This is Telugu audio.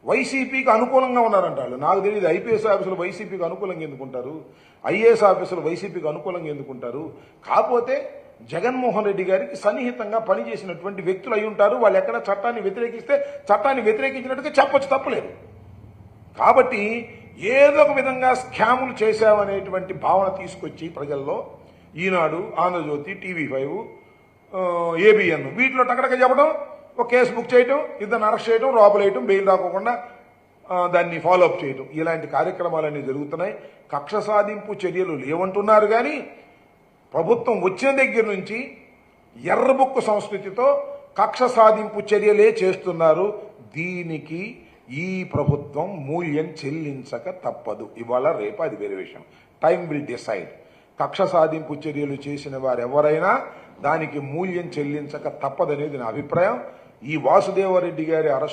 వైసీపీకి అనుకూలంగా ఉన్నారంట వాళ్ళు. నాకు తెలియదు ఐపీఎస్ ఆఫీసులు వైసీపీకి అనుకూలంగా ఎందుకుంటారు, ఐఏఎస్ ఆఫీసులు వైసీపీకి అనుకూలంగా ఎందుకుంటారు. కాకపోతే జగన్మోహన్ రెడ్డి గారికి సన్నిహితంగా పనిచేసినటువంటి వ్యక్తులు అయి ఉంటారు. వాళ్ళు ఎక్కడ చట్టాన్ని వ్యతిరేకిస్తే చట్టాన్ని వ్యతిరేకించినట్టుగా చెప్పొచ్చు, తప్పలేదు. కాబట్టి ఏదో ఒక విధంగా స్కాములు చేశామనేటువంటి భావన తీసుకొచ్చి ప్రజల్లో ఈనాడు, ఆంధ్రజ్యోతి, TV5, ABN వీటిలో టకటక చెప్పడం, ఒక కేసు బుక్ చేయటం, ఇద్దరిని అరెస్ట్ చేయడం, లోపలేయటం, బెయిల్ రాకోకుండా దాన్ని ఫాలోఅప్ చేయటం, ఇలాంటి కార్యక్రమాలన్నీ జరుగుతున్నాయి. కక్ష సాధింపు చర్యలు లేవంటున్నారు కానీ ప్రభుత్వం వచ్చిన దగ్గర నుంచి ఎర్రబుక్కు సంస్కృతితో కక్ష సాధింపు చర్యలే చేస్తున్నారు. దీనికి ఈ ప్రభుత్వం మూల్యం చెల్లించక తప్పదు. ఇవాళ రేపు అది వేరే విషయం. Time will decide. కక్ష సాధింపు చర్యలు చేసిన వారెవరైనా దానికి మూల్యం చెల్లించక తప్పదనేది నా అభిప్రాయం. ఈ వాసుదేవరెడ్డి గారి అరెస్ట్